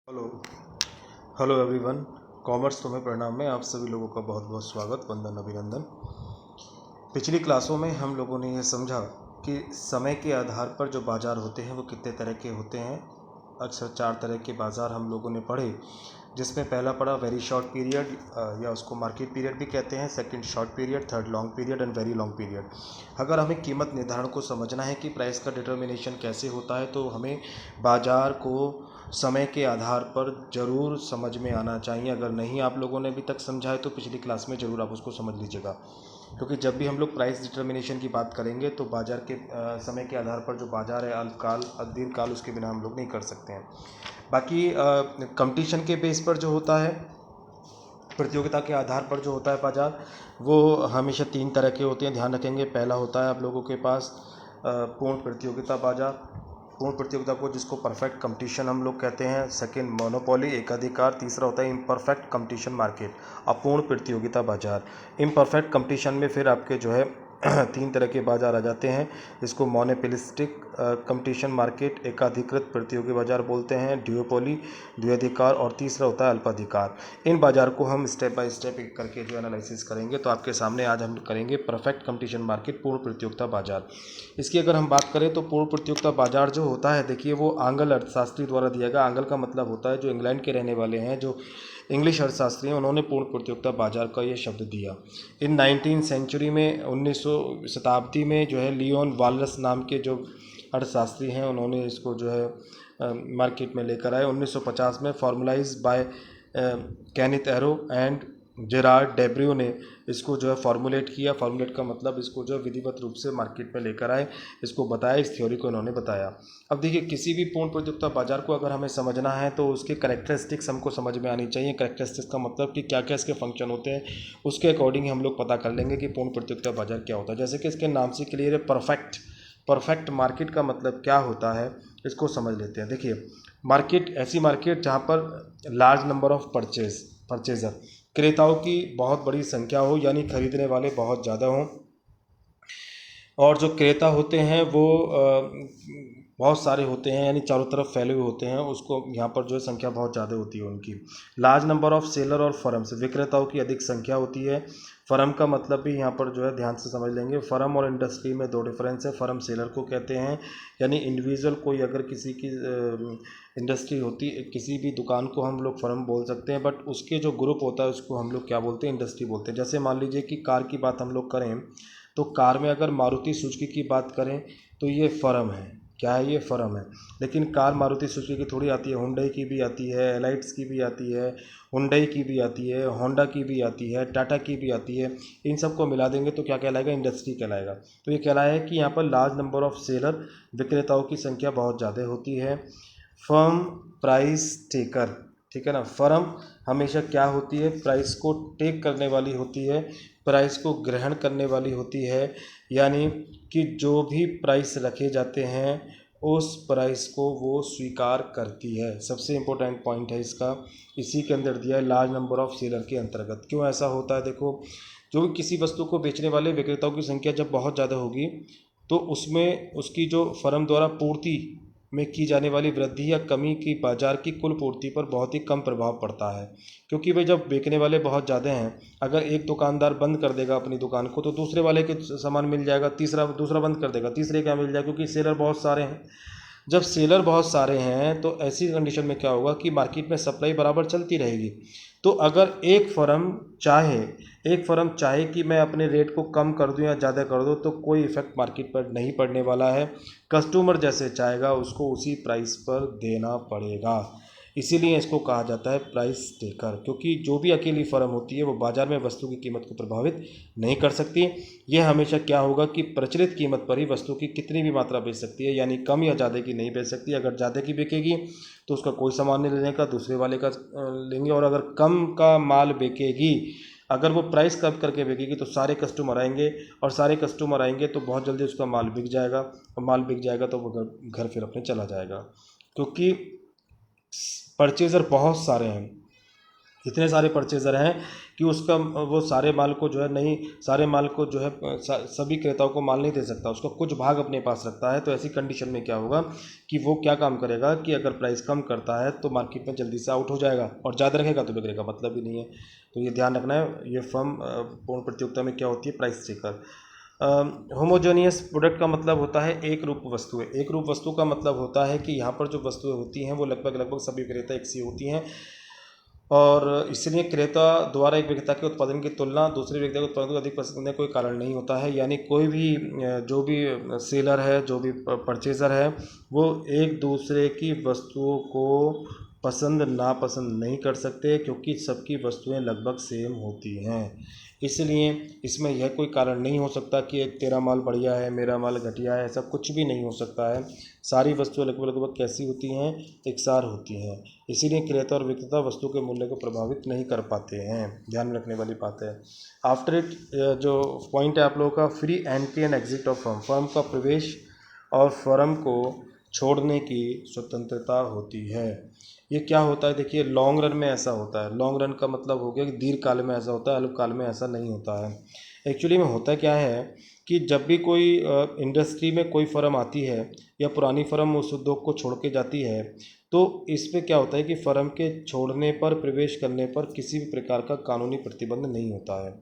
Hello hello everyone. Commerce तुम्हें प्रणाम में आप सभी लोगों का बहुत बहुत स्वागत, वंदन, अभिनंदन। पिछली क्लासों में हम लोगों ने ये समझा कि समय के आधार पर जो बाज़ार होते हैं वो कितने तरह के होते हैं। अक्सर 4 तरह के बाज़ार हम लोगों ने पढ़े, जिसमें पहला पड़ा वेरी शॉर्ट पीरियड या उसको मार्केट पीरियड भी कहते हैं, second short period, third long period and very long period. अगर हमें कीमत निर्धारण को समझना है कि प्राइस का डिटर्मिनेशन कैसे होता है, तो हमें बाज़ार को समय के आधार पर ज़रूर समझ में आना चाहिए। अगर नहीं आप लोगों ने अभी तक समझा है तो पिछली क्लास में ज़रूर आप उसको समझ लीजिएगा, क्योंकि जब भी हम लोग प्राइस डिटर्मिनेशन की बात करेंगे तो बाज़ार के समय के आधार पर जो बाज़ार है अल्पकाल दीर्घकाल उसके बिना हम लोग नहीं कर सकते हैं। बाकी कंपटीशन के बेस पर जो होता है, प्रतियोगिता के आधार पर जो होता है बाज़ार, वो हमेशा 3 तरह के होते हैं, ध्यान रखेंगे। पहला होता है आप लोगों के पास पूर्ण प्रतियोगिता बाज़ार, पूर्ण प्रतियोगिता को जिसको परफेक्ट कंपटीशन हम लोग कहते हैं। सेकंड मोनोपोली, एकाधिकार। तीसरा होता है इम्परफेक्ट कंपटीशन मार्केट, अपूर्ण प्रतियोगिता बाज़ार। इम्परफेक्ट कंपटीशन में फिर आपके जो है 3 तरह के बाज़ार आ जाते हैं। इसको मोनोपोलिस्टिक कंपटीशन मार्केट, एकाधिकृत प्रतियोगी बाज़ार बोलते हैं, ड्यूओपोली, द्वैधिकार, और तीसरा होता है अल्पाधिकार। इन बाज़ार को हम स्टेप बाय स्टेप एक करके जो एनालिसिस करेंगे। तो आपके सामने आज हम करेंगे परफेक्ट कंपटीशन मार्केट, पूर्ण प्रतियोगिता बाज़ार। इसकी अगर हम बात करें तो पूर्ण प्रतियोगिता बाज़ार जो होता है, देखिए वो आंग्ल अर्थशास्त्री द्वारा दिया गया। आंग्ल का मतलब होता है जो इंग्लैंड के रहने वाले हैं, जो इंग्लिश अर्थशास्त्री हैं, उन्होंने पूर्ण प्रतियोगिता बाज़ार का ये शब्द दिया। इन 19 सेंचुरी में, 1900 शताब्दी में जो है लियोन वालरस नाम के जो अर्थशास्त्री हैं, उन्होंने इसको जो है मार्केट में लेकर आए। 1950 में formulise by Kenneth Arrow and Gerard Debreu ने इसको जो है फॉर्मुलेट किया। फॉर्मुलेट का मतलब इसको जो है विधिवत रूप से मार्केट में लेकर आए, इसको बताया, इस थ्योरी को इन्होंने बताया। अब देखिए, किसी भी पूर्ण प्रतियोगिता बाजार को अगर हमें समझना है तो उसके करेक्टरिस्टिक्स हमको समझ में आनी चाहिए। करेक्टरिस्टिक्स का मतलब कि क्या क्या इसके फंक्शन होते हैं, उसके अकॉर्डिंग हम लोग पता कर लेंगे कि पूर्ण प्रतियोगिता बाजार क्या होता है। जैसे कि इसके नाम से क्लियर है, परफेक्ट। परफेक्ट मार्केट का मतलब क्या होता है, इसको समझ लेते हैं। देखिए, मार्केट ऐसी मार्केट जहाँ पर लार्ज नंबर ऑफ परचेजर, क्रेताओं की बहुत बड़ी संख्या हो, यानी खरीदने वाले बहुत ज़्यादा हों, और जो क्रेता होते हैं वो बहुत सारे होते हैं, यानी चारों तरफ फैले हुए होते हैं। उसको यहाँ पर जो है संख्या बहुत ज़्यादा होती है उनकी। लार्ज नंबर ऑफ सेलर और फर्म्स, विक्रेताओं की अधिक संख्या होती है। फर्म का मतलब भी यहाँ पर जो है ध्यान से समझ लेंगे। फर्म और इंडस्ट्री में 2 डिफरेंस है। फर्म सेलर को कहते हैं, यानी इंडिविजुअल कोई अगर किसी की इंडस्ट्री होती, किसी भी दुकान को हम लोग फर्म बोल सकते हैं, बट उसके जो ग्रुप होता है उसको हम लोग क्या बोलते हैं, इंडस्ट्री बोलते हैं। जैसे मान लीजिए कि कार की बात हम लोग करें, तो कार में अगर मारुति सुजुकी की बात करें तो ये फर्म है। क्या है, ये फर्म है। लेकिन कार मारुति सुजुकी की थोड़ी आती है, हुंडई की भी आती है, एलाइट्स की भी आती है, हुंडई की भी आती है, होंडा की भी आती है, टाटा की भी आती है। इन सबको मिला देंगे तो क्या कहलाएगा, इंडस्ट्री कहलाएगा। तो ये कहलाया है कि यहाँ पर लार्ज नंबर ऑफ सेलर, विक्रेताओं की संख्या बहुत ज़्यादा होती है। फर्म प्राइस टेकर, ठीक है ना। फर्म हमेशा क्या होती है, प्राइस को टेक करने वाली होती है, प्राइस को ग्रहण करने वाली होती है। यानी कि जो भी प्राइस रखे जाते हैं उस प्राइस को वो स्वीकार करती है। सबसे इम्पोर्टेंट पॉइंट है इसका, इसी के अंदर दिया है, लार्ज नंबर ऑफ सेलर के अंतर्गत। क्यों ऐसा होता है, देखो, जो भी किसी वस्तु को बेचने वाले विक्रेताओं की संख्या जब बहुत ज़्यादा होगी तो उसमें उसकी जो फर्म द्वारा पूर्ति में की जाने वाली वृद्धि या कमी की बाजार की कुल पूर्ति पर बहुत ही कम प्रभाव पड़ता है। क्योंकि भाई जब बेचने वाले बहुत ज़्यादा हैं, अगर एक दुकानदार बंद कर देगा अपनी दुकान को तो दूसरे वाले के सामान मिल जाएगा, दूसरा बंद कर देगा, तीसरे क्या मिल जाएगा, क्योंकि सेलर बहुत सारे हैं। जब सेलर बहुत सारे हैं तो ऐसी कंडीशन में क्या होगा कि मार्केट में सप्लाई बराबर चलती रहेगी। तो अगर एक फर्म चाहे कि मैं अपने रेट को कम कर दूं या ज़्यादा कर दूं, तो कोई इफेक्ट मार्केट पर नहीं पड़ने वाला है। कस्टमर जैसे चाहेगा उसको उसी प्राइस पर देना पड़ेगा। इसीलिए इसको कहा जाता है प्राइस टेकर, क्योंकि जो भी अकेली फर्म होती है वो बाजार में वस्तु की कीमत को प्रभावित नहीं कर सकती। यह हमेशा क्या होगा कि प्रचलित कीमत पर ही वस्तु की कितनी भी मात्रा बेच सकती है, यानी कम या ज़्यादा की नहीं बेच सकती। अगर ज़्यादा की बिकेगी तो उसका कोई सामान नहीं लेने का, दूसरे वाले का लेंगे। और अगर कम का माल बिकेगी, अगर वो प्राइस कम करके बिकेगी तो सारे कस्टमर आएंगे, और सारे कस्टमर आएंगे तो बहुत जल्दी उसका माल बिक जाएगा, और माल बिक जाएगा तो वो घर फिर अपने चला जाएगा, क्योंकि परचेज़र बहुत सारे हैं। इतने सारे परचेज़र हैं कि उसका वो सारे माल को जो है नहीं, सारे माल को जो है सभी क्रेताओं को माल नहीं दे सकता, उसका कुछ भाग अपने पास रखता है। तो ऐसी कंडीशन में क्या होगा कि वो क्या काम करेगा कि अगर प्राइस कम करता है तो मार्केट में जल्दी से आउट हो जाएगा, और ज़्यादा रखेगा तो बिक्री का मतलब ही नहीं है। तो ये ध्यान रखना है। ये फर्म पूर्ण प्रतियोगिता में क्या होती है, प्राइस चेकर। होमोजेनियस प्रोडक्ट का मतलब होता है एक रूप वस्तुएं। एक रूप वस्तु का मतलब होता है कि यहाँ पर जो वस्तुएं होती हैं वो लगभग सभी विक्रेता एक सी होती हैं, और इसलिए क्रेता द्वारा एक विक्रेता के उत्पादन की तुलना दूसरे विक्रेता के उत्पादन को अधिक पसंद करने का कोई कारण नहीं होता है। यानी कोई भी जो भी सेलर है, जो भी परचेज़र है, वो एक दूसरे की वस्तुओं को पसंद नापसंद नहीं कर सकते, क्योंकि सबकी वस्तुएं लगभग सेम होती हैं। इसलिए इसमें यह कोई कारण नहीं हो सकता कि तेरा माल बढ़िया है, मेरा माल घटिया है, ऐसा कुछ भी नहीं हो सकता है। सारी वस्तुएं लगभग कैसी होती हैं, एकसार होती हैं। इसीलिए क्रेता और विक्रेता वस्तु के मूल्य को प्रभावित नहीं कर पाते हैं। ध्यान में रखने वाली बात है। आफ्टर इट जो पॉइंट है आप लोगों का, free entry and exit of firm. Firm का प्रवेश और फर्म को छोड़ने की स्वतंत्रता होती है। ये क्या होता है, देखिए लॉन्ग रन में ऐसा होता है। लॉन्ग रन का मतलब हो गया कि दीर्घ काल में ऐसा होता है, अल्पकाल में ऐसा नहीं होता है। एक्चुअली में होता क्या है कि जब भी कोई इंडस्ट्री में कोई फर्म आती है या पुरानी फर्म उस उद्योग को छोड़ के जाती है, तो इस पे क्या होता है कि फर्म के छोड़ने पर, प्रवेश करने पर किसी भी प्रकार का कानूनी प्रतिबंध नहीं होता है,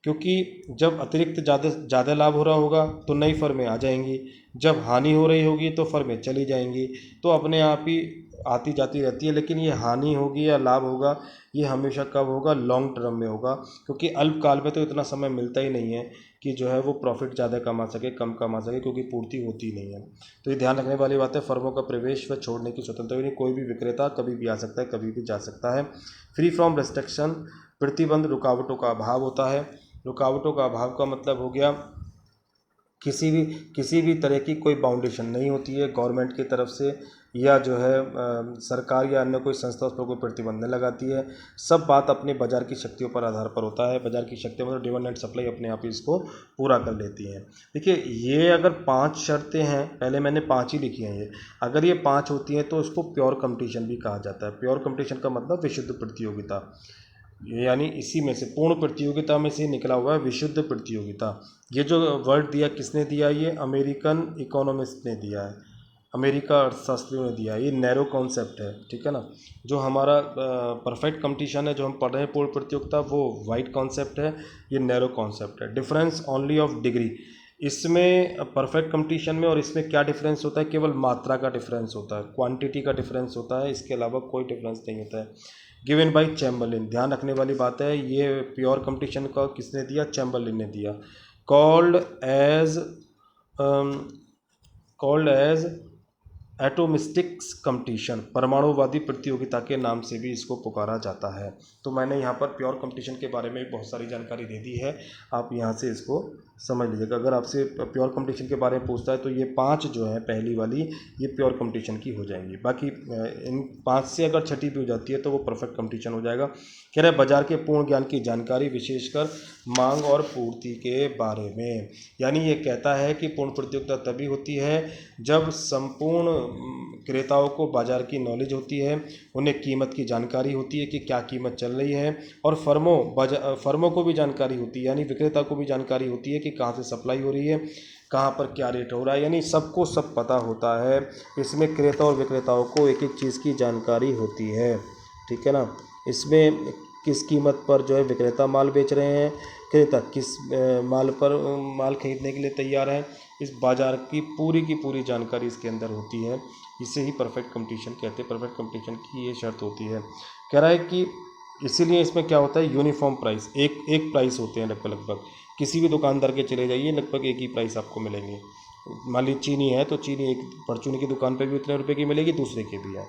क्योंकि जब अतिरिक्त ज़्यादा लाभ हो रहा होगा तो नई फर्में आ जाएंगी, जब हानि हो रही होगी तो फर्में चली जाएंगी। तो अपने आप ही आती जाती रहती है। लेकिन ये हानि होगी या लाभ होगा, ये हमेशा कब होगा, लॉन्ग टर्म में होगा, क्योंकि अल्पकाल में तो इतना समय मिलता ही नहीं है कि जो है वो प्रॉफिट ज़्यादा कमा सके, कम कमा सके, क्योंकि पूर्ति होती नहीं है। तो ये ध्यान रखने वाली बात है। फर्मों का प्रवेश व छोड़ने की स्वतंत्रता नहीं, कोई भी विक्रेता कभी भी आ सकता है, कभी भी जा सकता है। फ्री फ्रॉम रिस्ट्रिक्शन, प्रतिबंध, रुकावटों का अभाव होता है। रुकावटों का अभाव का मतलब हो गया किसी भी तरह की कोई बाउंडेशन नहीं होती है गवर्नमेंट की तरफ से, या जो है सरकार या अन्य कोई संस्था उस पर कोई प्रतिबंध नहीं लगाती है। सब बात अपने बाज़ार की शक्तियों पर आधार पर होता है। बाज़ार की शक्तियों मतलब डिमांड एंड सप्लाई अपने आप ही इसको पूरा कर लेती हैं। देखिए ये अगर 5 शर्तें हैं, पहले मैंने 5 ही लिखी हैं, ये अगर ये 5 होती हैं तो इसको प्योर कंपटीशन भी कहा जाता है। प्योर कंपटीशन का मतलब विशुद्ध प्रतियोगिता, यानी इसी में से, पूर्ण प्रतियोगिता में से निकला हुआ है विशुद्ध प्रतियोगिता। ये जो वर्ड दिया किसने दिया, ये अमेरिकन इकोनॉमिस्ट ने दिया है, अमेरिका अर्थशास्त्रियों ने दिया है। ये नैरो कॉन्सेप्ट है, ठीक है ना। जो हमारा परफेक्ट कंपटीशन है, जो हम पढ़ रहे हैं पूर्ण प्रतियोगिता, वो वाइड कॉन्सेप्ट है, ये नैरो कॉन्सेप्ट है। डिफरेंस ओनली ऑफ डिग्री, इसमें परफेक्ट कंपटीशन में और इसमें क्या डिफरेंस होता है, केवल मात्रा का डिफरेंस होता है, क्वांटिटी का डिफरेंस होता है, इसके अलावा कोई डिफरेंस नहीं होता है। गिवन बाय चैम्बरलिन, ध्यान रखने वाली बात है, ये प्योर कंपटीशन का किसने दिया, चैम्बरलिन ने दिया। कॉल्ड एज एटोमिस्टिक्स कंपटीशन, परमाणुवादी प्रतियोगिता के नाम से भी इसको पुकारा जाता है। तो मैंने यहाँ पर प्योर कंपटीशन के बारे में बहुत सारी जानकारी दे दी है, आप यहाँ से इसको समझ लीजिएगा। अगर आपसे प्योर कंपटीशन के बारे में पूछता है तो ये 5 जो है पहली वाली, ये प्योर कंपटीशन की हो जाएंगी। बाकी इन 5 से अगर छठी भी हो जाती है तो वो परफेक्ट कंपटीशन हो जाएगा। कह रहे बाजार के पूर्ण ज्ञान की जानकारी, विशेषकर मांग और पूर्ति के बारे में। यानी ये कहता है कि पूर्ण प्रतियोगिता तभी होती है जब संपूर्ण क्रेताओं को बाजार की नॉलेज होती है, उन्हें कीमत की जानकारी होती है कि क्या कीमत चल रही है, और फर्मों को भी जानकारी होती है, यानी विक्रेता को भी जानकारी होती है कि कहाँ से सप्लाई हो रही है, कहाँ पर क्या रेट हो रहा है, यानी सबको सब पता होता है। इसमें क्रेता और विक्रेताओं को एक एक चीज़ की जानकारी होती है, ठीक है ना। इसमें किस कीमत पर जो है विक्रेता माल बेच रहे हैं, क्रेता किस माल पर माल खरीदने के लिए तैयार है, इस बाज़ार की पूरी जानकारी इसके अंदर होती है। इसे ही परफेक्ट कंपटीशन कहते हैं। परफेक्ट कंपटीशन की ये शर्त होती है। कह रहा है कि इसीलिए इसमें क्या होता है, यूनिफॉर्म प्राइस, एक प्राइस होते हैं लगभग। किसी भी दुकानदार के चले जाइए, लगभग एक ही प्राइस आपको मिलेंगे। मान लीजिए चीनी है तो चीनी एक परचूनी की दुकान पर भी उतने रुपये की मिलेगी, दूसरे के भी है।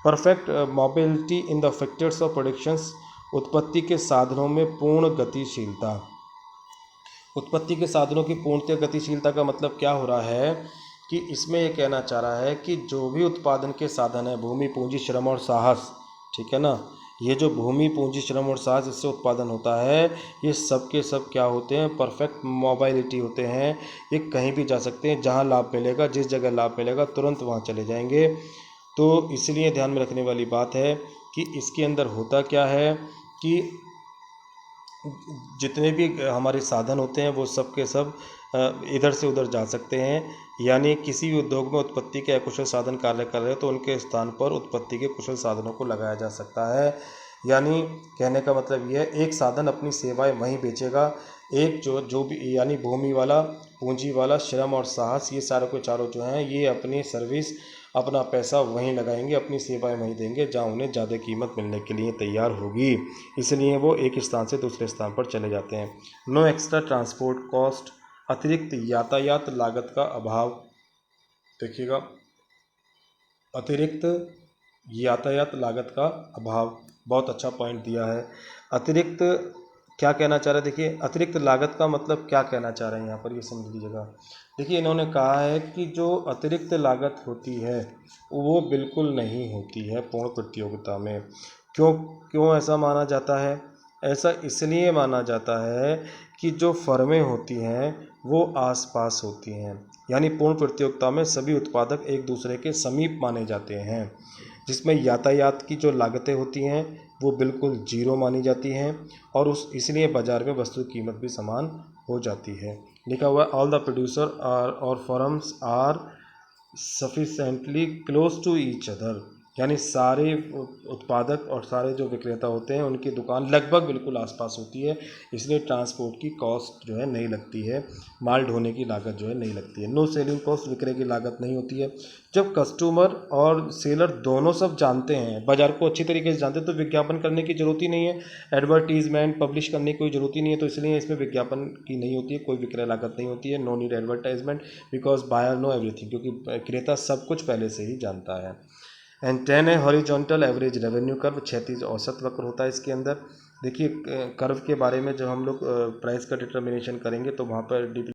Perfect mobility in the factors of productions, उत्पत्ति के साधनों में पूर्ण गतिशीलता। उत्पत्ति के साधनों की पूर्णतः गतिशीलता का मतलब क्या हो रहा है कि इसमें ये कहना चाह रहा है कि जो भी उत्पादन के साधन है, भूमि, पूंजी, श्रम और साहस, ठीक है ना, ये जो भूमि, पूंजी, श्रम और साहस इससे उत्पादन होता है, ये सब के सब क्या होते हैं, परफेक्ट मोबाइलिटी होते हैं। ये कहीं भी जा सकते हैं, जहाँ लाभ मिलेगा, जिस जगह लाभ मिलेगा तुरंत वहाँ चले जाएंगे। तो इसलिए ध्यान में रखने वाली बात है कि इसके अंदर होता क्या है कि जितने भी हमारे साधन होते हैं वो सब के सब इधर से उधर जा सकते हैं। यानी किसी भी उद्योग में उत्पत्ति के अकुशल साधन कार्य कर रहे हैं तो उनके स्थान पर उत्पत्ति के कुशल साधनों को लगाया जा सकता है। यानी कहने का मतलब यह है, एक साधन अपनी सेवाएं वहीं बेचेगा, एक जो भी यानी भूमि वाला, पूंजी वाला, श्रम और साहस, ये सारों के चारों जो हैं ये अपनी सर्विस, अपना पैसा वहीं लगाएंगे, अपनी सेवाएं वहीं देंगे जहां उन्हें ज़्यादा कीमत मिलने के लिए तैयार होगी। इसलिए वो एक स्थान से दूसरे स्थान पर चले जाते हैं। नो एक्स्ट्रा ट्रांसपोर्ट कॉस्ट, अतिरिक्त यातायात लागत का अभाव। देखिएगा, अतिरिक्त यातायात लागत का अभाव, बहुत अच्छा पॉइंट दिया है। अतिरिक्त क्या कहना चाह रहे हैं, देखिए अतिरिक्त लागत का मतलब क्या कहना चाह रहे हैं यहाँ पर, ये समझ लीजिएगा। देखिए इन्होंने कहा है कि जो अतिरिक्त लागत होती है वो बिल्कुल नहीं होती है पूर्ण प्रतियोगिता में। क्यों क्यों ऐसा माना जाता है? ऐसा इसलिए माना जाता है कि जो फर्में होती हैं वो आसपास होती हैं, यानी पूर्ण प्रतियोगिता में सभी उत्पादक एक दूसरे के समीप माने जाते हैं, जिसमें यातायात की जो लागतें होती हैं वो बिल्कुल जीरो मानी जाती हैं और इसलिए बाज़ार में वस्तु की कीमत भी समान हो जाती है। लिखा हुआ ऑल द प्रोड्यूसर और firms are sufficiently close to each other, यानी सारे उत्पादक और सारे जो विक्रेता होते हैं उनकी दुकान लगभग बिल्कुल आसपास होती है, इसलिए ट्रांसपोर्ट की कॉस्ट जो है नहीं लगती है, माल ढोने की लागत जो है नहीं लगती है। नो सेलिंग कॉस्ट, विक्रय की लागत नहीं होती है। जब कस्टमर और सेलर दोनों सब जानते हैं, बाज़ार को अच्छी तरीके से जानते हैं, तो विज्ञापन करने की ज़रूरत ही नहीं है, एडवर्टीजमेंट पब्लिश करने की कोई ज़रूरत ही नहीं है, तो इसलिए इसमें विज्ञापन की नहीं होती है, कोई विक्रय लागत नहीं होती है। No need advertisement because buyer know everything, क्योंकि क्रेता सब कुछ पहले से ही जानता है। एंड 10 है हॉरिजॉन्टल एवरेज रेवेन्यू कर्व, क्षैतिज औसत वक्र होता है इसके अंदर। देखिए कर्व के बारे में जब हम लोग प्राइस का डिटर्मिनेशन करेंगे तो वहाँ पर